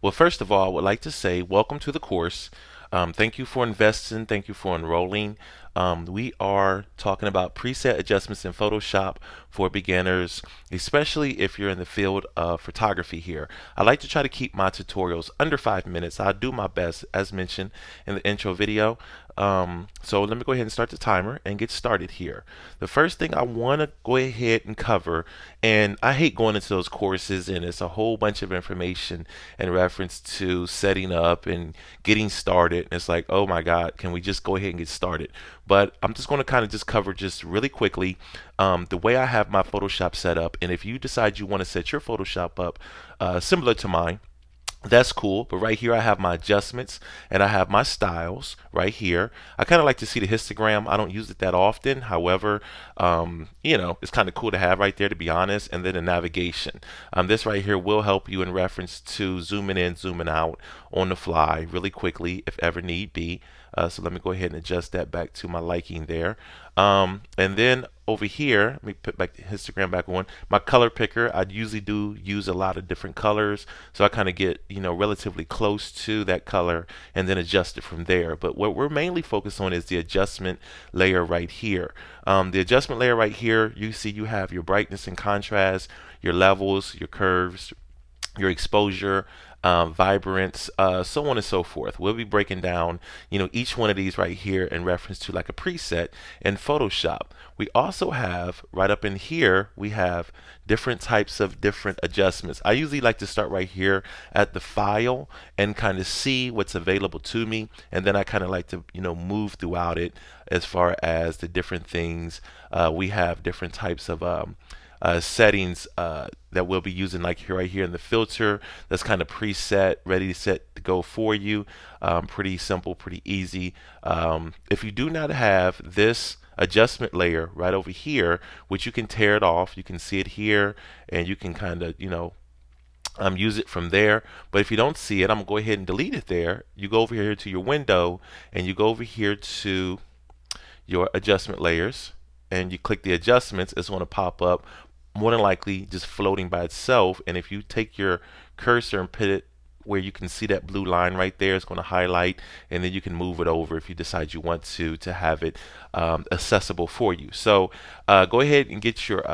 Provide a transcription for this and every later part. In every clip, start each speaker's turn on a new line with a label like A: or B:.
A: Well, first of all, I would like to say welcome to the course. Thank you for investing. Thank you for enrolling. We are talking about preset adjustments in Photoshop for beginners, especially if you're in the field of photography here. I like to try to keep my tutorials under 5 minutes. I'll do my best, as mentioned in the intro video. So let me go ahead and start the timer and get started here. The first thing I want to go ahead and cover, and I hate going into those courses and it's a whole bunch of information in reference to setting up and getting started. And it's like, oh my God, can we just go ahead and get started? But I'm just going to kind of just cover just really quickly the way I have my Photoshop set up. And if you decide you want to set your Photoshop up similar to mine, that's cool. But right here I have my adjustments and I have my styles right here. I kind of like to see the histogram. I don't use it that often. However, it's kind of cool to have right there, to be honest. And then the navigation. This right here will help you in reference to zooming in, zooming out on the fly really quickly if ever need be. So let me go ahead and adjust that back to my liking there. And then over here, let me put back the histogram back on. My color picker, I usually do use a lot of different colors. So I kind of get, relatively close to that color and then adjust it from there. But what we're mainly focused on is the adjustment layer right here. The adjustment layer right here, you see you have your brightness and contrast, your levels, your curves, your exposure, vibrance, so on and so forth. We'll be breaking down, each one of these right here in reference to like a preset in Photoshop. We also have right up in here, we have different types of different adjustments. I usually like to start right here at the file and kind of see what's available to me, and then I kind of like to, move throughout it as far as the different things. We have different types of settings that we'll be using, like here right here in the filter. That's kind of preset, ready to set to go for you. Pretty simple, pretty easy. If you do not have this adjustment layer right over here, which you can tear it off, you can see it here, and you can kind of use it from there. But if you don't see it, I'm gonna go ahead and delete it there. You go over here to your window and you go over here to your adjustment layers and you click the adjustments. It's going to pop up more than likely just floating by itself. And if you take your cursor and put it where you can see that blue line right there, it's going to highlight, and then you can move it over if you decide you want to have it accessible for you. So go ahead and get your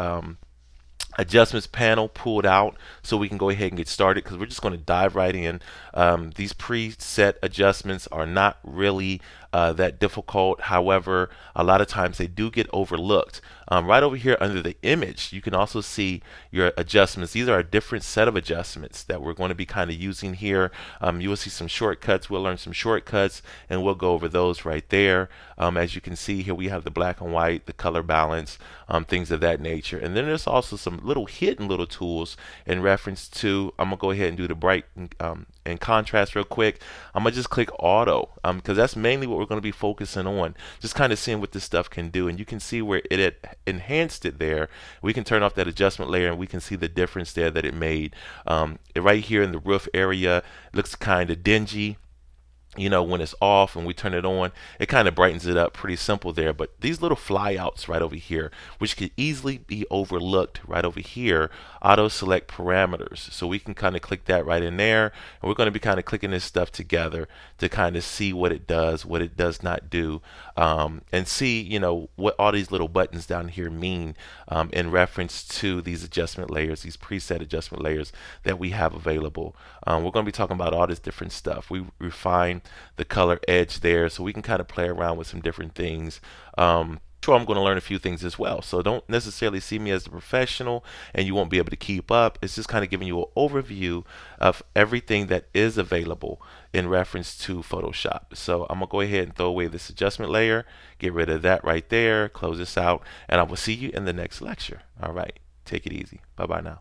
A: adjustments panel pulled out so we can go ahead and get started, because we're just going to dive right in. These preset adjustments are not really that difficult. However, a lot of times they do get overlooked. Right over here under the image, you can also see your adjustments. These are a different set of adjustments that we're going to be kind of using here. You will see some shortcuts. We'll learn some shortcuts and we'll go over those right there. As you can see here, we have the black and white, the color balance, things of that nature. And then there's also some little hidden little tools in reference to, I'm gonna go ahead and do the bright and contrast real quick. I'm gonna just click auto because that's mainly what we're going to be focusing on, just kind of seeing what this stuff can do. And you can see where it had enhanced it there. We can turn off that adjustment layer and we can see the difference there that it made. Right here in the roof area, it looks kind of dingy. When it's off and we turn it on, it kind of brightens it up. Pretty simple there. But these little flyouts right over here, which could easily be overlooked right over here, auto select parameters. So we can kind of click that right in there, and we're going to be kind of clicking this stuff together to kind of see what it does not do, and see what all these little buttons down here mean in reference to these adjustment layers, these preset adjustment layers that we have available. We're going to be talking about all this different stuff. We refine the color edge there, so we can kind of play around with some different things. Sure, I'm going to learn a few things as well, so don't necessarily see me as a professional and you won't be able to keep up. It's just kind of giving you an overview of everything that is available in reference to Photoshop. So I'm gonna go ahead and throw away this adjustment layer, get rid of that right there, close this out, and I will see you in the next lecture. All right, take it easy. Bye bye now.